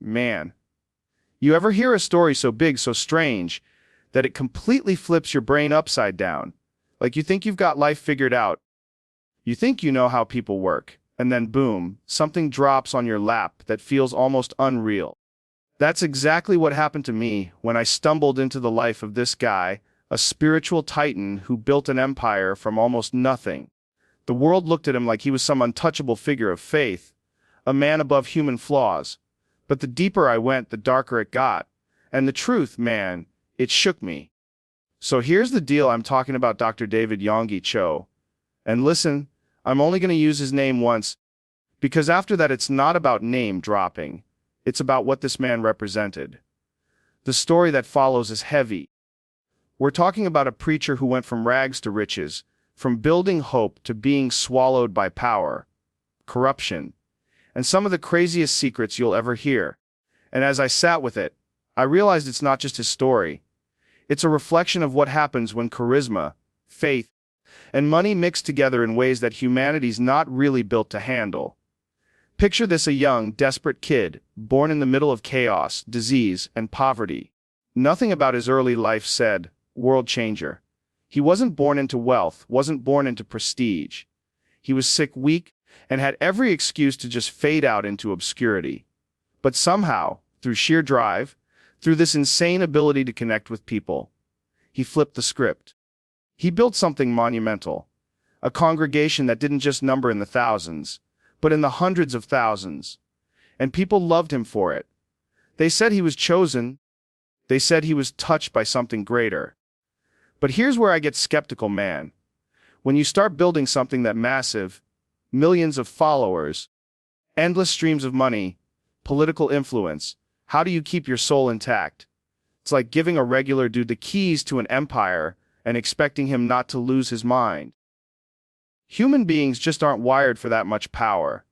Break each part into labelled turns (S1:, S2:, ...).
S1: Man, you ever hear a story so big, so strange, that it completely flips your brain upside down? Like you think you've got life figured out. You think you know how people work, and then boom, something drops on your lap that feels almost unreal. That's exactly what happened to me when I stumbled into the life of this guy, a spiritual titan who built an empire from almost nothing. The world looked at him like he was some untouchable figure of faith, a man above human flaws. But the deeper I went, the darker it got. And the truth, man, it shook me. So here's the deal. I'm talking about Dr. David Yonggi Cho. And listen, I'm only going to use his name once, because after that it's not about name dropping. It's about what this man represented. The story that follows is heavy. We're talking about a preacher who went from rags to riches, from building hope to being swallowed by power, corruption, and some of the craziest secrets you'll ever hear. And as I sat with it, I realized it's not just his story. It's a reflection of what happens when charisma, faith, and money mix together in ways that humanity's not really built to handle. Picture this: a young, desperate kid, born in the middle of chaos, disease, and poverty. Nothing about his early life said, world changer. He wasn't born into wealth, wasn't born into prestige. He was sick, weak, and had every excuse to just fade out into obscurity. But somehow, through sheer drive, through this insane ability to connect with people, he flipped the script. He built something monumental, a congregation that didn't just number in the thousands, but in the hundreds of thousands. And people loved him for it. They said he was chosen. They said he was touched by something greater. But here's where I get skeptical, man. When you start building something that massive, millions of followers, endless streams of money, political influence, how do you keep your soul intact? It's like giving a regular dude the keys to an empire and expecting him not to lose his mind. Human beings just aren't wired for that much power.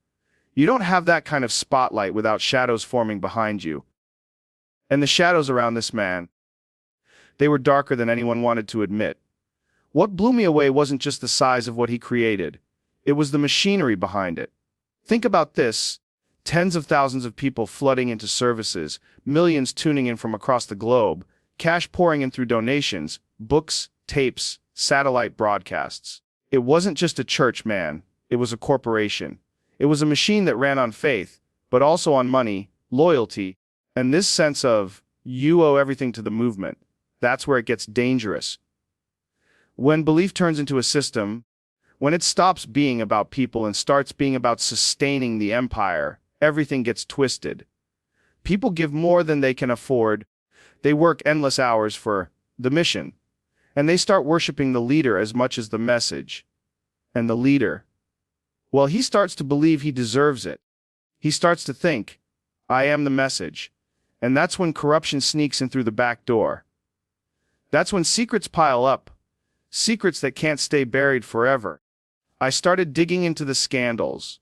S1: You don't have that kind of spotlight without shadows forming behind you. And the shadows around this man, they were darker than anyone wanted to admit. What blew me away wasn't just the size of what he created. It was the machinery behind it. Think about this: tens of thousands of people flooding into services, millions tuning in from across the globe, cash pouring in through donations, books, tapes, satellite broadcasts. It wasn't just a church, man. It was a corporation. It was a machine that ran on faith, but also on money, loyalty, and this sense of, you owe everything to the movement. That's where it gets dangerous. When belief turns into a system, when it stops being about people and starts being about sustaining the empire, everything gets twisted. People give more than they can afford. They work endless hours for the mission. And they start worshiping the leader as much as the message. And the leader, well, he starts to believe he deserves it. He starts to think, I am the message. And that's when corruption sneaks in through the back door. That's when secrets pile up. Secrets that can't stay buried forever. I started digging into the scandals.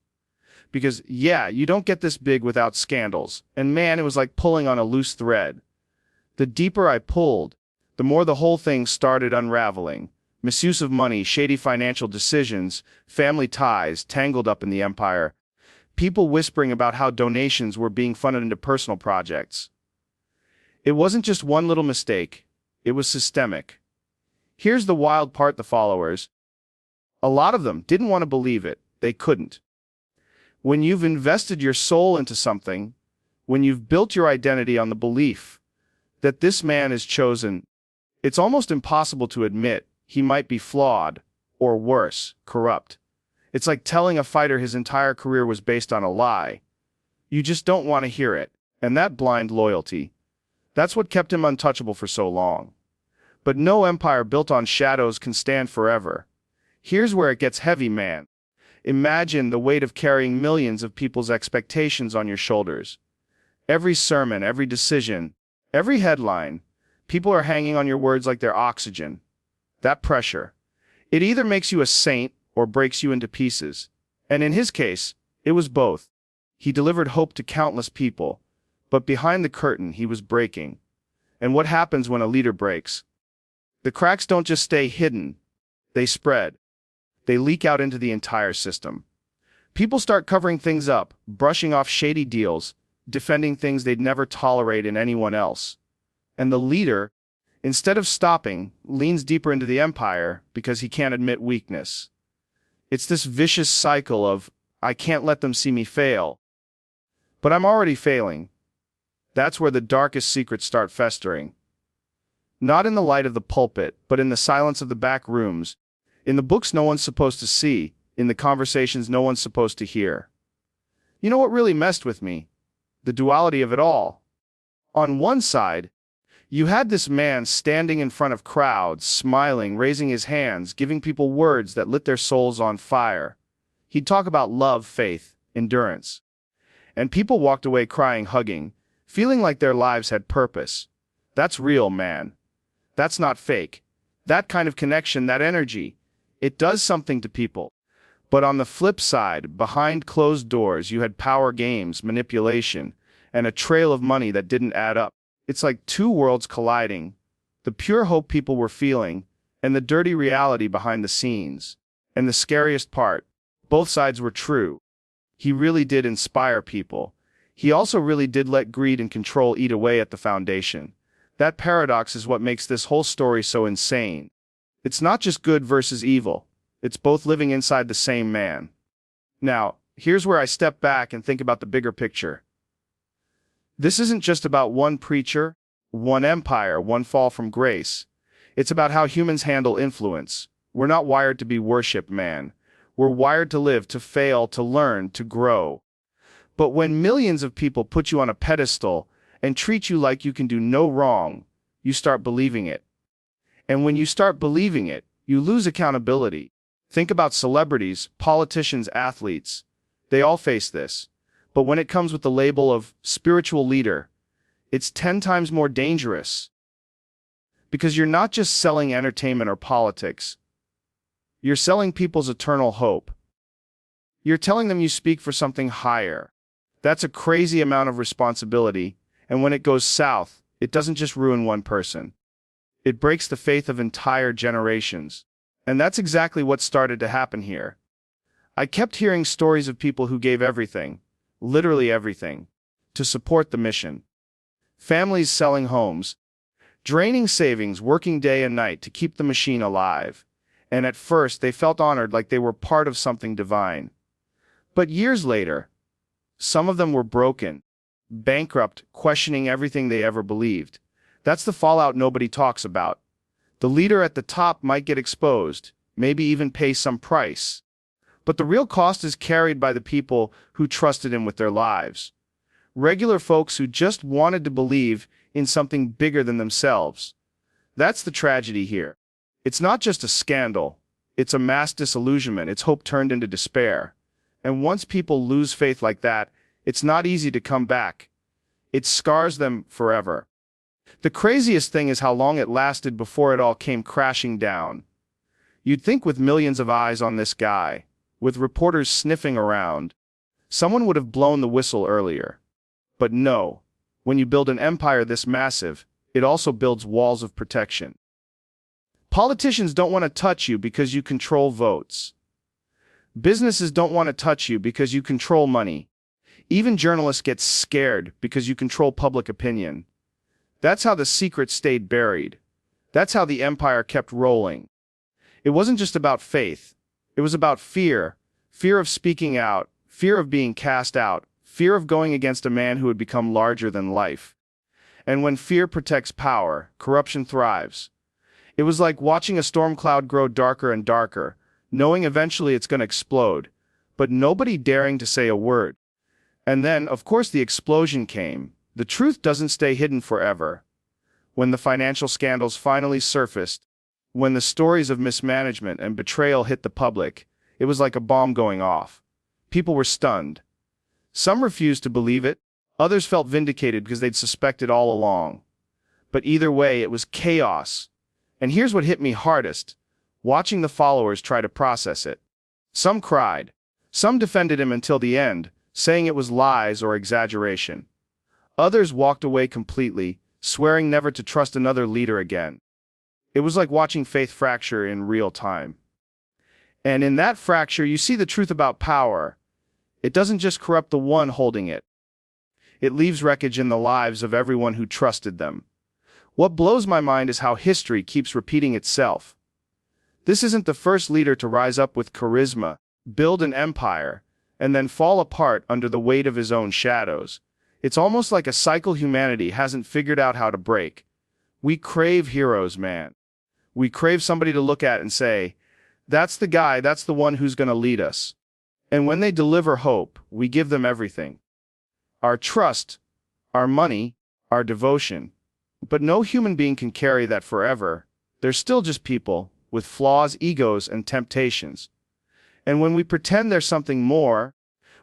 S1: Because, yeah, you don't get this big without scandals. And man, it was like pulling on a loose thread. The deeper I pulled, the more the whole thing started unraveling. Misuse of money, shady financial decisions, family ties tangled up in the empire. People whispering about how donations were being funded into personal projects. It wasn't just one little mistake. It was systemic. Here's the wild part: the followers, a lot of them didn't want to believe it. They couldn't. When you've invested your soul into something, when you've built your identity on the belief that this man is chosen, it's almost impossible to admit he might be flawed, or worse, corrupt. It's like telling a fighter his entire career was based on a lie. You just don't want to hear it. And that blind loyalty, that's what kept him untouchable for so long. But no empire built on shadows can stand forever. Here's where it gets heavy, man. Imagine the weight of carrying millions of people's expectations on your shoulders. Every sermon, every decision, every headline, people are hanging on your words like they're oxygen. That pressure, it either makes you a saint or breaks you into pieces. And in his case, it was both. He delivered hope to countless people, but behind the curtain he was breaking. And what happens when a leader breaks? The cracks don't just stay hidden, they spread. They leak out into the entire system. People start covering things up, brushing off shady deals, defending things they'd never tolerate in anyone else. And the leader, instead of stopping, leans deeper into the empire because he can't admit weakness. It's this vicious cycle of, I can't let them see me fail. But I'm already failing. That's where the darkest secrets start festering. Not in the light of the pulpit, but in the silence of the back rooms, in the books no one's supposed to see, in the conversations no one's supposed to hear. You know what really messed with me? The duality of it all. On one side, you had this man standing in front of crowds, smiling, raising his hands, giving people words that lit their souls on fire. He'd talk about love, faith, endurance. And people walked away crying, hugging, feeling like their lives had purpose. That's real, man. That's not fake. That kind of connection, that energy, it does something to people. But on the flip side, behind closed doors, you had power games, manipulation, and a trail of money that didn't add up. It's like two worlds colliding, the pure hope people were feeling, and the dirty reality behind the scenes. And the scariest part, both sides were true. He really did inspire people. He also really did let greed and control eat away at the foundation. That paradox is what makes this whole story so insane. It's not just good versus evil. It's both living inside the same man. Now, here's where I step back and think about the bigger picture. This isn't just about one preacher, one empire, one fall from grace. It's about how humans handle influence. We're not wired to be worshipped, man. We're wired to live, to fail, to learn, to grow. But when millions of people put you on a pedestal and treat you like you can do no wrong, you start believing it. And when you start believing it, you lose accountability. Think about celebrities, politicians, athletes. They all face this. But when it comes with the label of spiritual leader, it's 10 times more dangerous. Because you're not just selling entertainment or politics. You're selling people's eternal hope. You're telling them you speak for something higher. That's a crazy amount of responsibility, and when it goes south, it doesn't just ruin one person. It breaks the faith of entire generations. And that's exactly what started to happen here. I kept hearing stories of people who gave everything, literally everything, to support the mission. Families selling homes, draining savings, working day and night to keep the machine alive. And at first they felt honored, like they were part of something divine. But years later, some of them were broken, bankrupt, questioning everything they ever believed. That's the fallout nobody talks about. The leader at the top might get exposed, maybe even pay some price. But the real cost is carried by the people who trusted him with their lives. Regular folks who just wanted to believe in something bigger than themselves. That's the tragedy here. It's not just a scandal. It's a mass disillusionment. It's hope turned into despair. And once people lose faith like that, it's not easy to come back. It scars them forever. The craziest thing is how long it lasted before it all came crashing down. You'd think with millions of eyes on this guy, with reporters sniffing around, someone would have blown the whistle earlier. But no, when you build an empire this massive, it also builds walls of protection. Politicians don't want to touch you because you control votes. Businesses don't want to touch you because you control money. Even journalists get scared because you control public opinion. That's how the secret stayed buried. That's how the empire kept rolling. It wasn't just about faith. It was about fear. Fear of speaking out, fear of being cast out, fear of going against a man who had become larger than life. And when fear protects power, corruption thrives. It was like watching a storm cloud grow darker and darker, knowing eventually it's going to explode, but nobody daring to say a word. And then, of course, the explosion came. The truth doesn't stay hidden forever. When the financial scandals finally surfaced, when the stories of mismanagement and betrayal hit the public, it was like a bomb going off. People were stunned. Some refused to believe it. Others felt vindicated because they'd suspected all along. But either way, it was chaos. And here's what hit me hardest, watching the followers try to process it. Some cried. Some defended him until the end, saying it was lies or exaggeration. Others walked away completely, swearing never to trust another leader again. It was like watching faith fracture in real time. And in that fracture, you see the truth about power. It doesn't just corrupt the one holding it. It leaves wreckage in the lives of everyone who trusted them. What blows my mind is how history keeps repeating itself. This isn't the first leader to rise up with charisma, build an empire, and then fall apart under the weight of his own shadows. It's almost like a cycle humanity hasn't figured out how to break. We crave heroes, man. We crave somebody to look at and say, that's the guy, that's the one who's going to lead us. And when they deliver hope, we give them everything. Our trust, our money, our devotion. But no human being can carry that forever. They're still just people, with flaws, egos, and temptations. And when we pretend there's something more,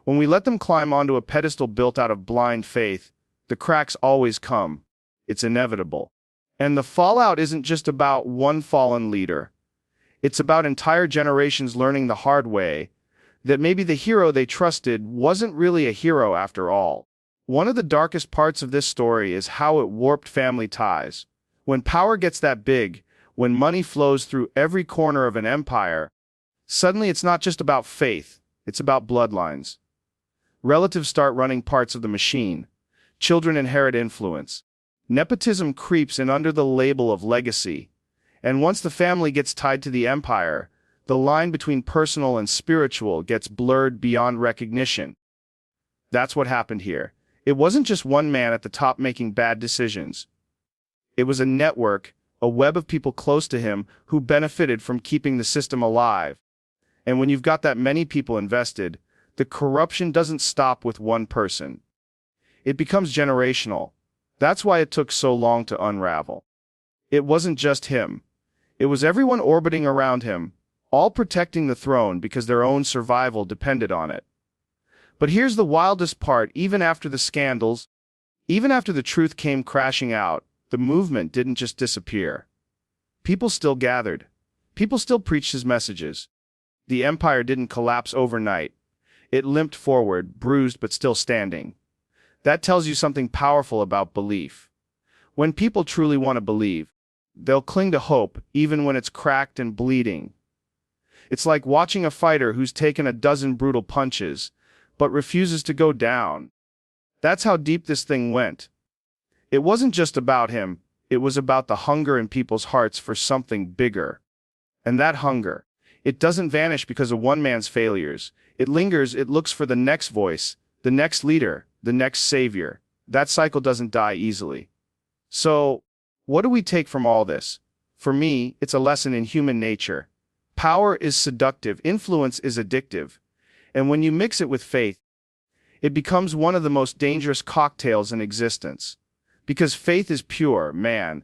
S1: when we let them climb onto a pedestal built out of blind faith, the cracks always come. It's inevitable. And the fallout isn't just about one fallen leader. It's about entire generations learning the hard way that maybe the hero they trusted wasn't really a hero after all. One of the darkest parts of this story is how it warped family ties. When power gets that big, when money flows through every corner of an empire, suddenly it's not just about faith, it's about bloodlines. Relatives start running parts of the machine. Children inherit influence. Nepotism creeps in under the label of legacy. And once the family gets tied to the empire, the line between personal and spiritual gets blurred beyond recognition. That's what happened here. It wasn't just one man at the top making bad decisions. It was a network, a web of people close to him who benefited from keeping the system alive. And when you've got that many people invested, the corruption doesn't stop with one person. It becomes generational. That's why it took so long to unravel. It wasn't just him. It was everyone orbiting around him, all protecting the throne because their own survival depended on it. But here's the wildest part: even after the scandals, even after the truth came crashing out, the movement didn't just disappear. People still gathered. People still preached his messages. The empire didn't collapse overnight. It limped forward, bruised but still standing. That tells you something powerful about belief. When people truly want to believe, they'll cling to hope even when it's cracked and bleeding. It's like watching a fighter who's taken a dozen brutal punches, but refuses to go down. That's how deep this thing went. It wasn't just about him, it was about the hunger in people's hearts for something bigger. And that hunger, it doesn't vanish because of one man's failures. It lingers, it looks for the next voice, the next leader, the next savior. That cycle doesn't die easily. So, what do we take from all this? For me, it's a lesson in human nature. Power is seductive, influence is addictive. And when you mix it with faith, it becomes one of the most dangerous cocktails in existence. Because faith is pure, man.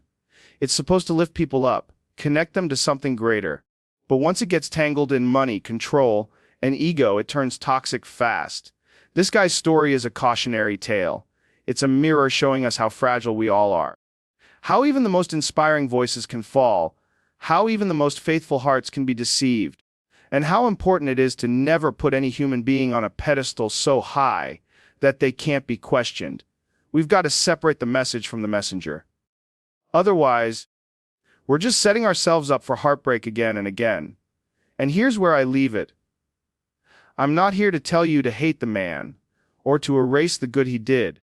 S1: It's supposed to lift people up, connect them to something greater. But once it gets tangled in money, control, and ego, it turns toxic fast. This guy's story is a cautionary tale. It's a mirror showing us how fragile we all are. How even the most inspiring voices can fall. How even the most faithful hearts can be deceived. And how important it is to never put any human being on a pedestal so high that they can't be questioned. We've got to separate the message from the messenger. Otherwise, we're just setting ourselves up for heartbreak again and again. And here's where I leave it. I'm not here to tell you to hate the man, or to erase the good he did.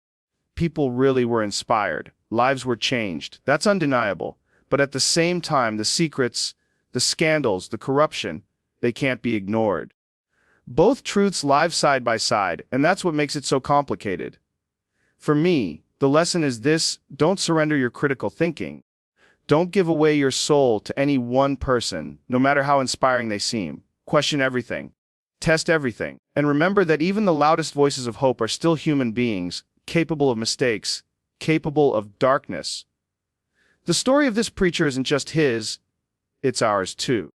S1: People really were inspired. Lives were changed. That's undeniable. But at the same time, the secrets, the scandals, the corruption, they can't be ignored. Both truths live side by side, and that's what makes it so complicated. For me, the lesson is this: don't surrender your critical thinking. Don't give away your soul to any one person, no matter how inspiring they seem. Question everything. Test everything. And remember that even the loudest voices of hope are still human beings, capable of mistakes, capable of darkness. The story of this preacher isn't just his, it's ours too.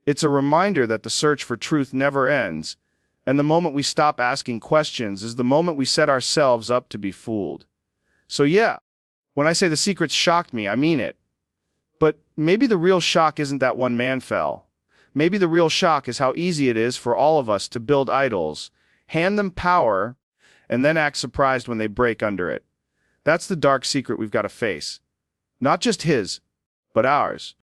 S1: It's a reminder that the search for truth never ends, and the moment we stop asking questions is the moment we set ourselves up to be fooled. So yeah, when I say the secrets shocked me, I mean it. But maybe the real shock isn't that one man fell. Maybe the real shock is how easy it is for all of us to build idols, hand them power, and then act surprised when they break under it. That's the dark secret we've got to face. Not just his, but ours.